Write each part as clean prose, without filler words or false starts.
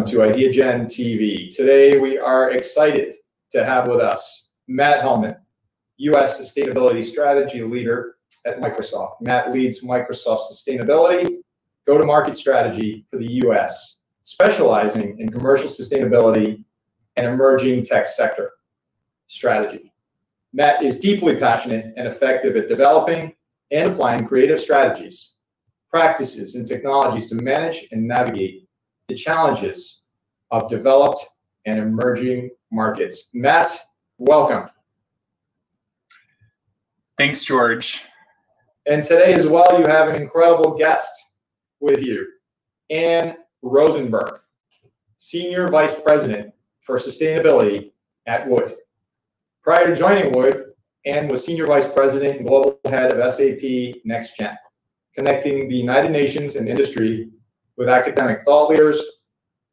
welcome to Ideagen TV. Today we are excited to have with us Matt Hellman, U.S. Sustainability Strategy Leader at Microsoft. Matt leads Microsoft Sustainability go-to-market strategy for the U.S., specializing in commercial sustainability and emerging tech sector strategy. Matt is deeply passionate and effective at developing and applying creative strategies, practices, and technologies to manage and navigate the challenges of developed and emerging markets. Matt, welcome. Thanks, George. And today as well, you have an incredible guest with you, Anne Rosenberg, Senior Vice President for Sustainability at Wood. Prior to joining Wood, Anne was Senior Vice President and Global Head of SAP Next Gen, connecting the United Nations and industry with academic thought leaders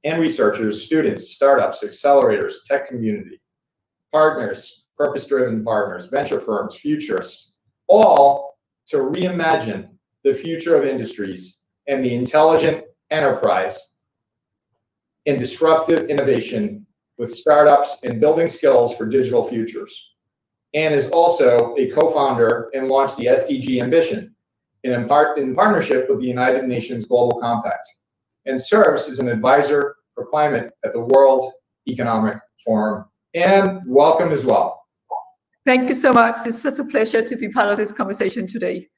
and researchers, students, startups, accelerators, tech community, partners, purpose-driven partners, venture firms, futurists, all to reimagine the future of industries and the intelligent enterprise in disruptive innovation with startups and building skills for digital futures. Anne is also a co-founder and launched the SDG Ambition in partnership with the United Nations Global Compact, and serves as an advisor for climate at the World Economic Forum. And welcome as well. Thank you so much. It's such a pleasure to be part of this conversation today.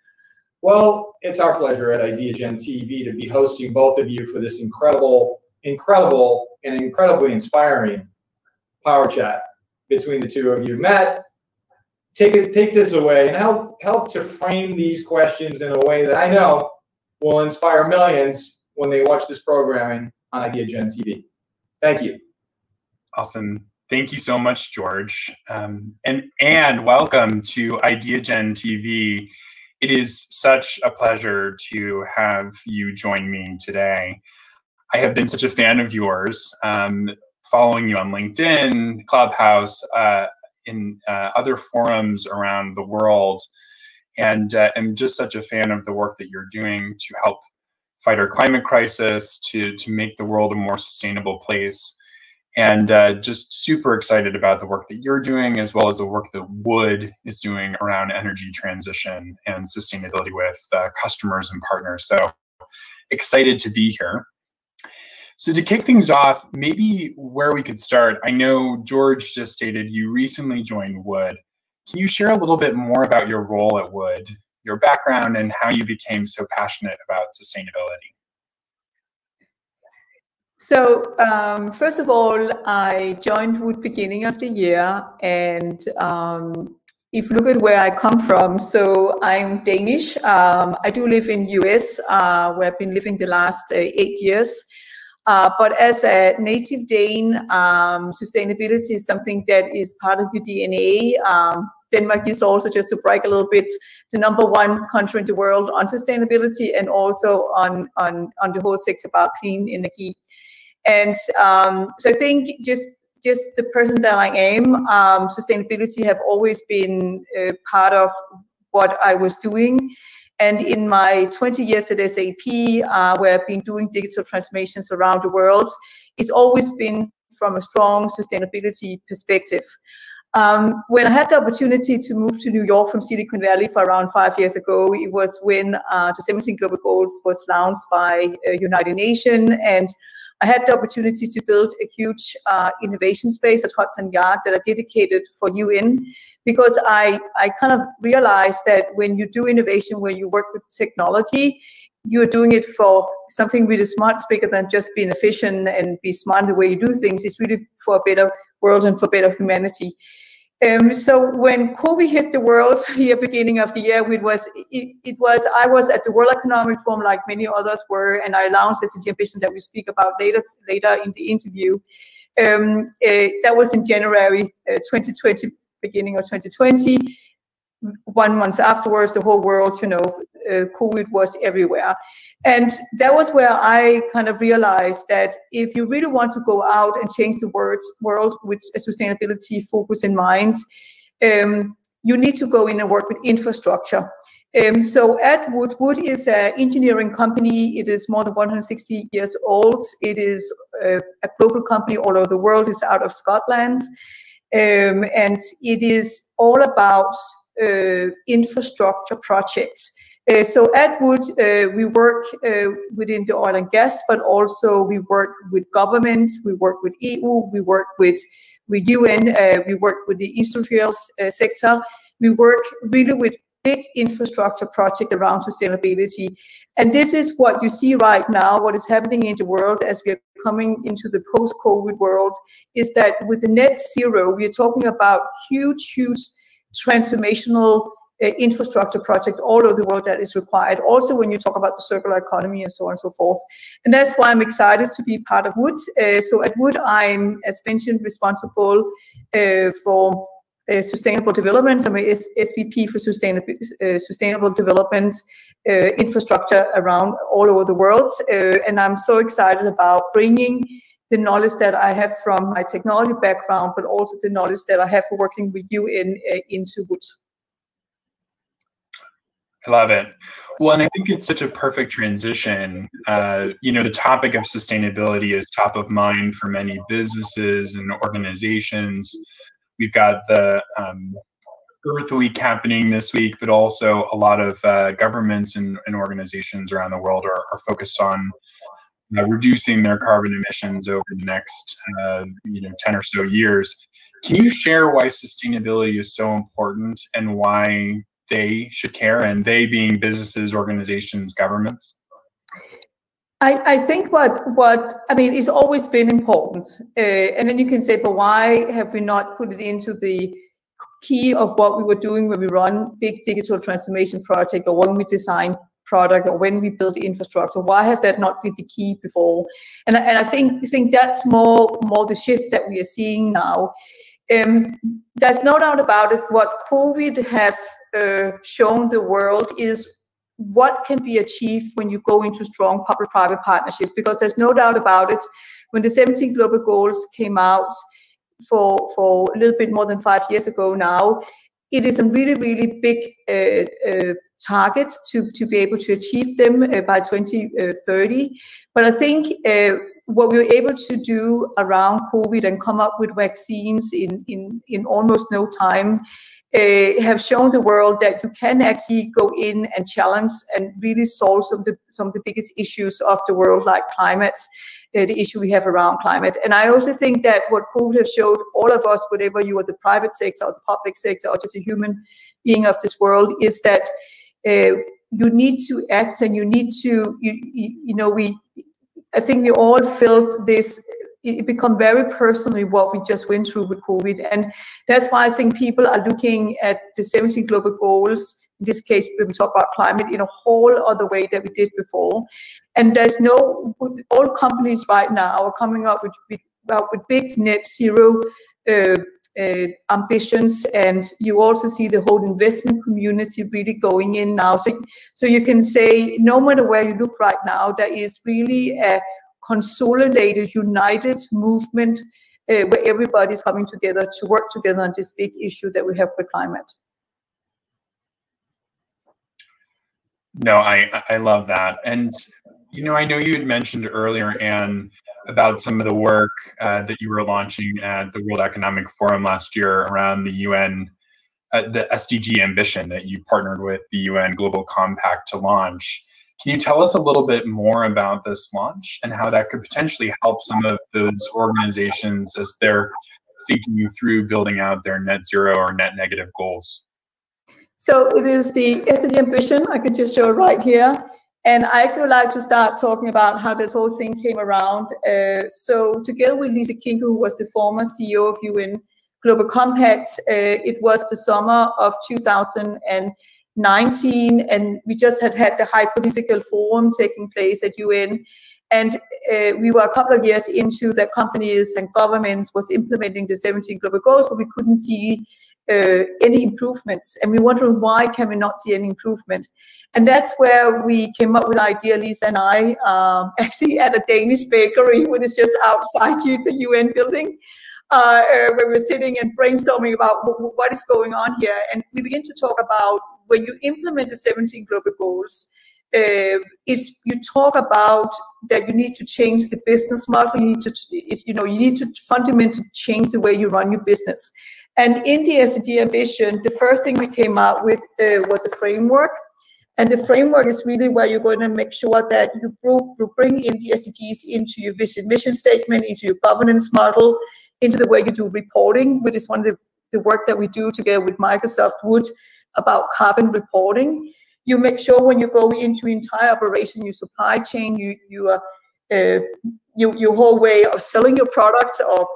Well, it's our pleasure at Ideagen TV to be hosting both of you for this incredible, and incredibly inspiring power chat between the two of you. Matt, take this away and help to frame these questions in a way that I know will inspire millions when they watch this programming on Ideagen TV. Thank you. Awesome. Thank you so much, George. And welcome to Ideagen TV. It is such a pleasure to have you join me today. I have been such a fan of yours, following you on LinkedIn, Clubhouse, in other forums around the world, and am just such a fan of the work that you're doing to help fight our climate crisis, to make the world a more sustainable place, and just super excited about the work that you're doing, as well as the work that Wood is doing around energy transition and sustainability with customers and partners. So excited to be here. So to kick things off, maybe where we could start, I know George just stated you recently joined Wood. Can you share a little bit more about your role at Wood, your background, and how you became so passionate about sustainability? So first of all, I joined Wood beginning of the year, and if you look at where I come from, so I'm Danish. I do live in US, where I've been living the last 8 years. But as a native Dane, sustainability is something that is part of your DNA. Denmark is also, just to brag a little bit, the #1 country in the world on sustainability, and also on the whole sector about clean energy. And so I think just the person that I am, sustainability have always been part of what I was doing. And in my 20 years at SAP, where I've been doing digital transformations around the world, it's always been from a strong sustainability perspective. When I had the opportunity to move to New York from Silicon Valley for around 5 years ago, it was when the 17 Global Goals was launched by United Nations, and I had the opportunity to build a huge innovation space at Hudson Yard that are dedicated for UN, because I kind of realized that when you do innovation, when you work with technology, you're doing it for something really smart, bigger than just being efficient and be smart in the way you do things. It's really for a better world and for better humanity. So when COVID hit the world here beginning of the year, I was at the World Economic Forum like many others were, and I launched SDG Ambition that we speak about later in the interview. That was in January 2020, beginning of 2020. 1 month afterwards, the whole world, COVID was everywhere. And that was where I kind of realized that if you really want to go out and change the world with a sustainability focus in mind, you need to go in and work with infrastructure. So at Wood is an engineering company. It is more than 160 years old. It is a global company all over the world. It's out of Scotland. And it is all about infrastructure projects. So at Wood, we work within the oil and gas, but also we work with governments, we work with EU, we work with UN, we work with the industrial sector. We work really with big infrastructure project around sustainability. And this is what you see right now, what is happening in the world as we are coming into the post-COVID world, is that with the net zero, we are talking about huge transformational infrastructure project all over the world that is required. Also, when you talk about the circular economy and so on and so forth. And that's why I'm excited to be part of Wood. So at Wood, I'm, as mentioned, responsible for sustainable development. I'm a SVP for sustainable development infrastructure around all over the world. And I'm so excited about bringing the knowledge that I have from my technology background, but also the knowledge that I have for working with you into Wood. I love it. Well, and I think it's such a perfect transition. You know, the topic of sustainability is top of mind for many businesses and organizations. We've got the Earth Week happening this week, but also a lot of governments and organizations around the world are focused on reducing their carbon emissions over the next 10 or so years. Can you share why sustainability is so important and why they should care, and they being businesses, organizations, governments? I think what I mean, it's always been important. And then you can say, but why have we not put it into the key of what we were doing when we run big digital transformation project, or when we design product, or when we build infrastructure? Why have that not been the key before? And I think that's more the shift that we are seeing now. There's no doubt about it. What COVID have shown the world is what can be achieved when you go into strong public-private partnerships, because there's no doubt about it. When the 17 global goals came out for a little bit more than 5 years ago now, it is a really big target to be able to achieve them by 2030. But I think what we were able to do around COVID and come up with vaccines in almost no time have shown the world that you can actually go in and challenge and really solve some of the biggest issues of the world, like climate, the issue we have around climate. And I also think that what COVID has showed all of us, whatever you are, the private sector or the public sector or just a human being of this world, is that you need to act, and you need to, I think we all felt this. It become very personally what we just went through with COVID. And that's why I think people are looking at the 17 global goals, in this case, when we talk about climate, in a whole other way than we did before. And there's all companies right now are coming up with big net zero ambitions. And you also see the whole investment community really going in now. So you can say, no matter where you look right now, there is really a consolidated, united movement where everybody's coming together to work together on this big issue that we have with climate. No, I love that. And, I know you had mentioned earlier, Anne, about some of the work that you were launching at the World Economic Forum last year around the UN, the SDG ambition that you partnered with the UN Global Compact to launch. Can you tell us a little bit more about this launch and how that could potentially help some of those organizations as they're thinking through building out their net zero or net negative goals? So it is the SDG ambition. I could just show it right here. And I actually would like to start talking about how this whole thing came around. So together with Lisa King, who was the former CEO of UN Global Compact, it was the summer of 2019, and we just had the high political forum taking place at UN. And we were a couple of years into that companies and governments was implementing the 17 global goals, but we couldn't see any improvements. And we wondered, why can we not see any improvement? And that's where we came up with the idea, Lisa and I, actually at a Danish bakery, which is just outside the UN building. where we're sitting and brainstorming about what is going on here. And we begin to talk about when you implement the 17 global goals, you talk about that you need to change the business model. You need to fundamentally change the way you run your business. And in the SDG ambition, the first thing we came out with was a framework. And the framework is really where you're going to make sure that you bring in the SDGs into your mission statement, into your governance model, into the way you do reporting, which is one of the work that we do together with Microsoft Wood about carbon reporting. You make sure when you go into entire operation, your supply chain, your whole way of selling your products or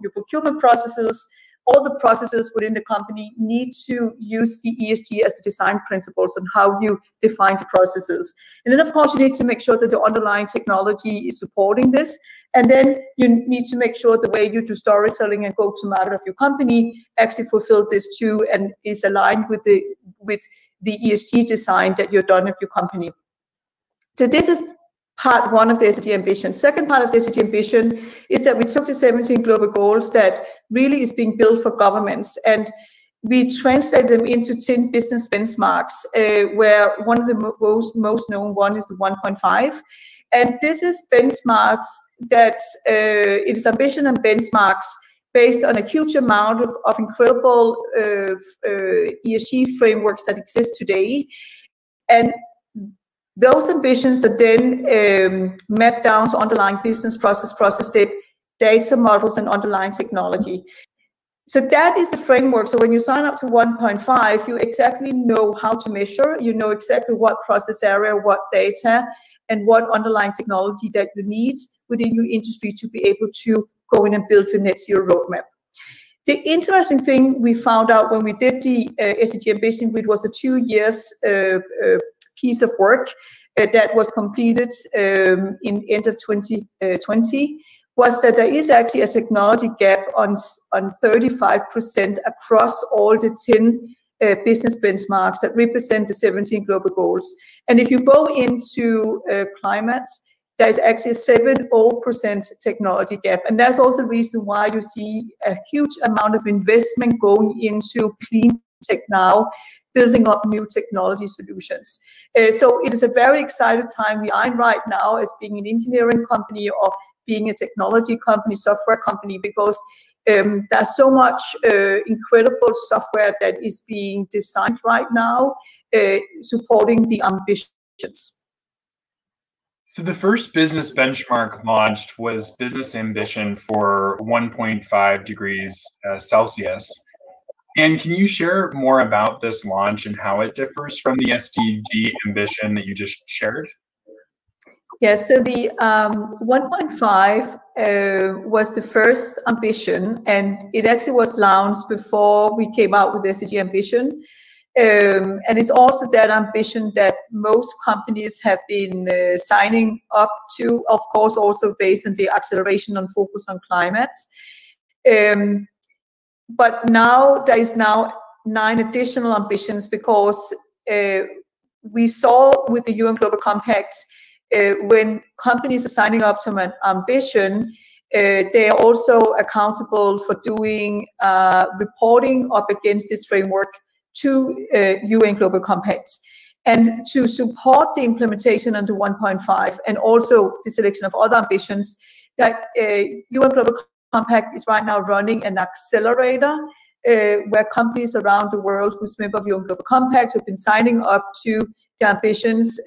your procurement processes, all the processes within the company need to use the ESG as the design principles and how you define the processes. And then, of course, you need to make sure that the underlying technology is supporting this. And then you need to make sure the way you do storytelling and go-to-market of your company actually fulfill this too and is aligned with the ESG design that you've done of your company. So this is part one of the SDG ambition. Second part of the SDG ambition is that we took the 17 global goals that really is being built for governments, and we translated them into 10 business benchmarks, where one of the most known one is the 1.5. And this is benchmarks that it is ambition and benchmarks based on a huge amount of incredible ESG frameworks that exist today. And those ambitions are then mapped down to underlying business process data models, and underlying technology. So that is the framework. So when you sign up to 1.5, you exactly know how to measure, you know exactly what process area, what data, and what underlying technology that you need within your industry to be able to go in and build the net zero roadmap. The interesting thing we found out when we did the SDG ambition, which was a 2 years piece of work that was completed in end of 2020, was that there is actually a technology gap on 35% across all the 10 business benchmarks that represent the 17 global goals. And if you go into climate, there's actually a 70% technology gap. And that's also the reason why you see a huge amount of investment going into clean tech now, building up new technology solutions. So it is a very exciting time we are in right now as being an engineering company or being a technology company, software company, because there's so much incredible software that is being designed right now, supporting the ambitions. So the first business benchmark launched was Business Ambition for 1.5 degrees Celsius. And can you share more about this launch and how it differs from the SDG ambition that you just shared? Yes, so the 1.5 was the first ambition, and it actually was launched before we came out with the SDG ambition. And it's also that ambition that most companies have been signing up to, of course, also based on the acceleration and focus on climate. But now there is now 9 additional ambitions, because we saw with the UN Global Compact, when companies are signing up to an ambition, they are also accountable for doing reporting up against this framework to UN Global Compact. And to support the implementation under 1.5 and also the selection of other ambitions, that UN Global Compact is right now running an accelerator where companies around the world who's member of UN Global Compact, who've been signing up to the ambitions,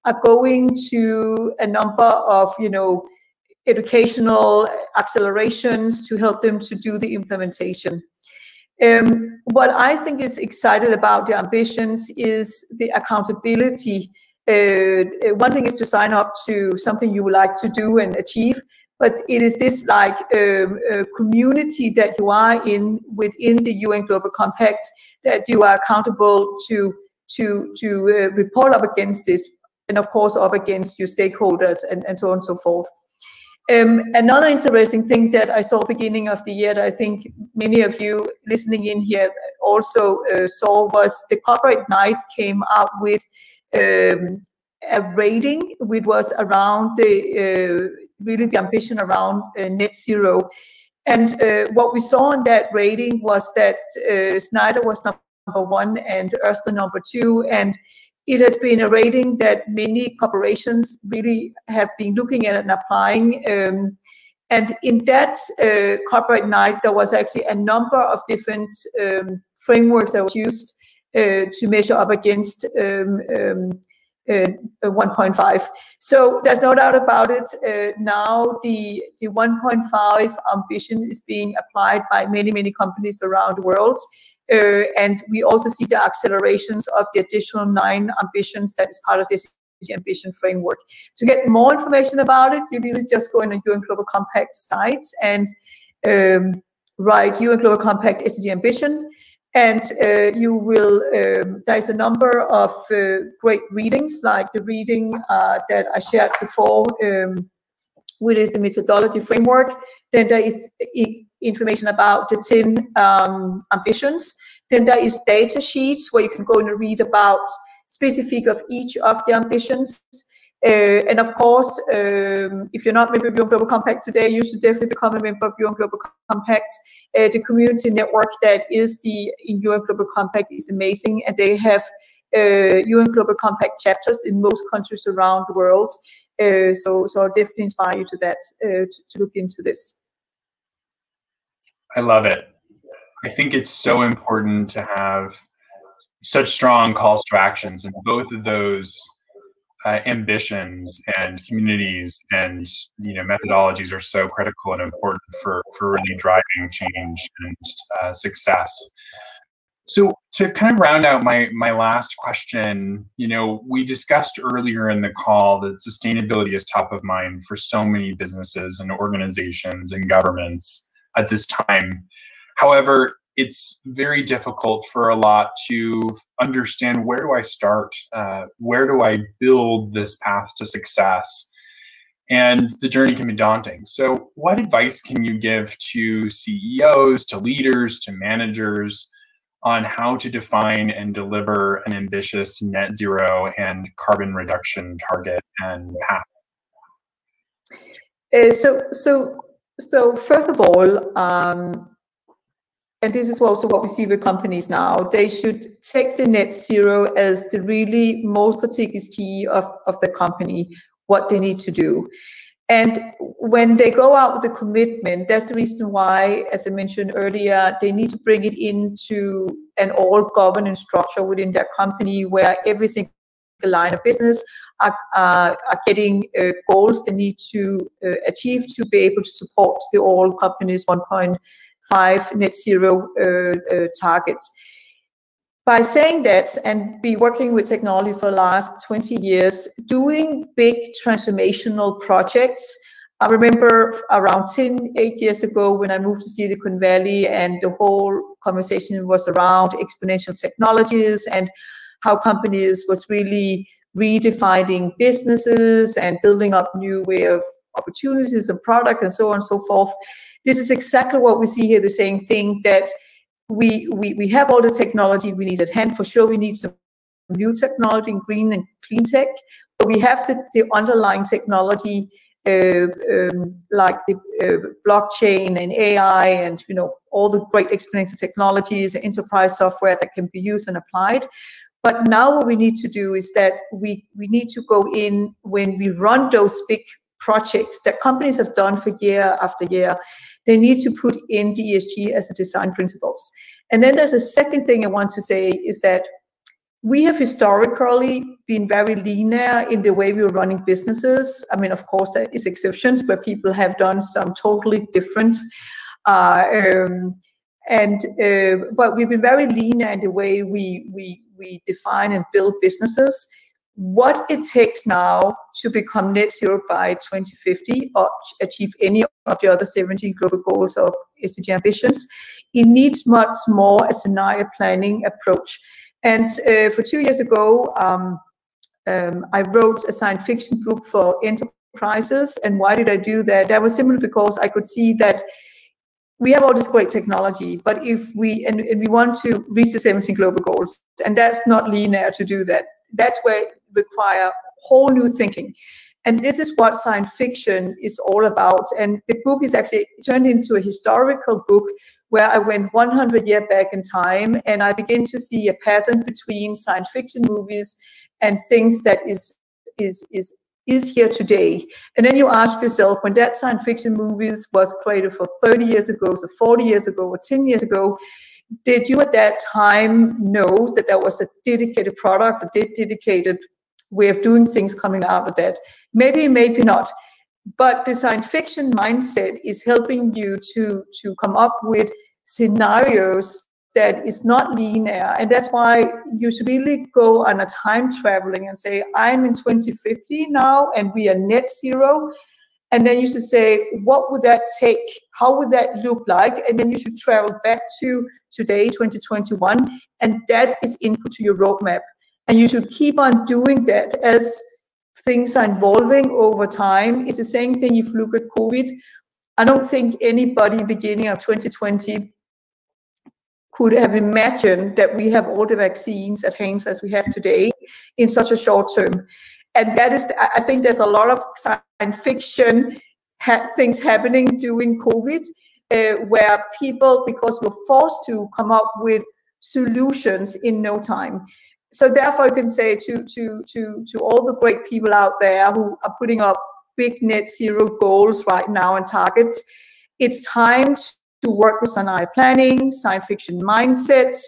are going to a number of, educational accelerations to help them to do the implementation. What I think is exciting about the ambitions is the accountability. One thing is to sign up to something you would like to do and achieve, but it is this community that you are in within the UN Global Compact that you are accountable to report up against this, and of course up against your stakeholders and so on and so forth. Another interesting thing that I saw beginning of the year that I think many of you listening in here also saw was the Corporate Night came out with a rating which was around really the ambition around net zero. And what we saw in that rating was that Schneider was number 1 and Ørsted number 2. And it has been a rating that many corporations really have been looking at and applying. And in that corporate night, there was actually a number of different frameworks that were used to measure up against 1.5. So there's no doubt about it. Now the 1.5 ambition is being applied by many companies around the world. And we also see the accelerations of the additional 9 ambitions that is part of this ambition framework. To get more information about it, you really just go on the UN Global Compact sites and write UN Global Compact SDG ambition. And you will, there's a number of great readings, like the reading that I shared before, which is the methodology framework. Then there is information about the 10 ambitions. Then there is data sheets where you can go and read about specific of each of the ambitions. And of course, if you're not a member of UN Global Compact today, you should definitely become a member of UN Global Compact. The community network that is in UN Global Compact is amazing, and they have UN Global Compact chapters in most countries around the world. So I'll definitely inspire you to that, to look into this. I love it. I think it's so important to have such strong calls to actions, and both of those ambitions and communities and methodologies are so critical and important for really driving change and success. So to kind of round out my last question, we discussed earlier in the call that sustainability is top of mind for so many businesses and organizations and governments at this time. However, it's very difficult for a lot to understand, where do I start? Where do I build this path to success? And the journey can be daunting. So what advice can you give to CEOs, to leaders, to managers on how to define and deliver an ambitious net zero and carbon reduction target and path? So first of all, and this is also what we see with companies now, they should take the net zero as the really most strategic key of the company, what they need to do. And when they go out with the commitment, that's the reason why, as I mentioned earlier, they need to bring it into an all governance structure within their company, where every single line of business are getting goals they need to achieve to be able to support the all companies 1.5 net zero targets. By saying that and be working with technology for the last 20 years, doing big transformational projects. I remember around 8 years ago when I moved to Silicon Valley, and the whole conversation was around exponential technologies and how companies was really redefining businesses and building up new way of opportunities and product and so on and so forth. This is exactly what we see here, the same thing, that we have all the technology we need at hand. For sure, we need some new technology in green and clean tech, but we have the underlying technology like the blockchain and AI and all the great exponential technologies and enterprise software that can be used and applied. But now what we need to do is that we need to go in when we run those big projects that companies have done for year after year. They need to put in the ESG as the design principles. And then there's a second thing I want to say is that we have historically been very linear in the way we were running businesses. I mean, of course, there is exceptions where people have done some totally different. But we've been very linear in the way we define and build businesses. What it takes now to become net zero by 2050 or achieve any of the other 17 global goals or SDG ambitions, it needs much more a scenario planning approach. And for 2 years ago, I wrote a science fiction book for enterprises. And why did I do that? That was simply because I could see that we have all this great technology, but if we want to reach the 17 global goals, and that's not linear to do that. That's where it requires whole new thinking. And this is what science fiction is all about. And the book is actually turned into a historical book where I went 100 years back in time, and I begin to see a pattern between science fiction movies and things that is here today. And then you ask yourself, when that science fiction movies was created for 30 years ago, so 40 years ago, or 10 years ago, did you at that time know that there was a dedicated product, a dedicated way of doing things coming out of that? Maybe, maybe not. But the science fiction mindset is helping you to come up with scenarios that is not linear. And that's why you should really go on a time traveling and say, I'm in 2050 now, and we are net zero. And then you should say, what would that take? How would that look like? And then you should travel back to today, 2021, and that is input to your roadmap. And you should keep on doing that as things are evolving over time. It's the same thing if you look at COVID. I don't think anybody beginning of 2020 could have imagined that we have all the vaccines at hand as we have today in such a short term. And that is, I think there's a lot of science fiction things happening during COVID, where people, because we're forced to come up with solutions in no time. So therefore, you can say to all the great people out there who are putting up big net zero goals right now and targets, it's time to work with scenario planning, science fiction mindsets,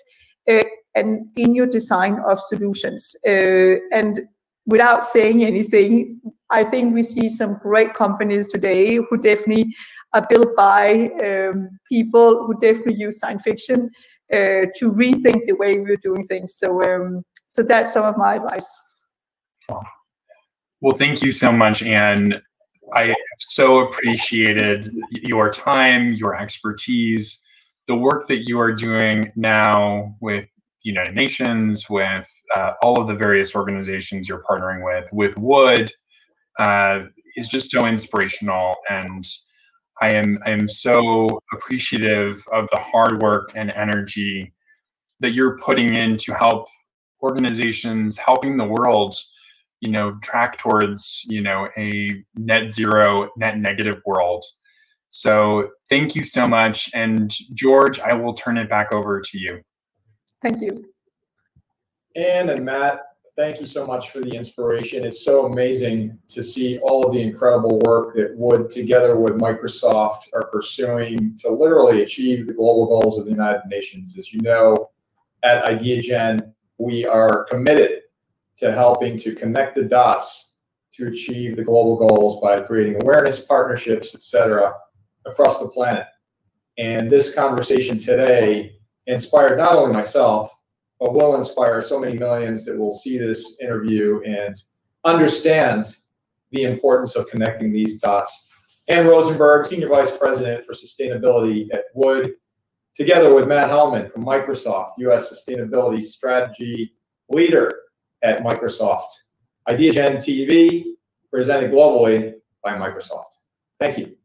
and in your design of solutions. And without saying anything, I think we see some great companies today who definitely are built by people who definitely use science fiction to rethink the way we're doing things. So that's some of my advice. Well, thank you so much, Anne. I so appreciated your time, your expertise, the work that you are doing now with the United Nations, with all of the various organizations you're partnering with Wood, is just so inspirational. And I am so appreciative of the hard work and energy that you're putting in to help organizations, helping the world, track towards, a net zero, net negative world. So thank you so much. And George, I will turn it back over to you. Thank you. Anne and Matt, thank you so much for the inspiration. It's so amazing to see all of the incredible work that Wood, together with Microsoft, are pursuing to literally achieve the global goals of the United Nations. As you know, at Ideagen, we are committed to helping to connect the dots to achieve the global goals by creating awareness, partnerships, etc., across the planet. And this conversation today inspired not only myself, but will inspire so many millions that will see this interview and understand the importance of connecting these dots. Anne Rosenberg, Senior Vice President for Sustainability at Wood, together with Matt Hellman from Microsoft, U.S. Sustainability Strategy Leader at Microsoft. Ideagen TV, presented globally by Microsoft. Thank you.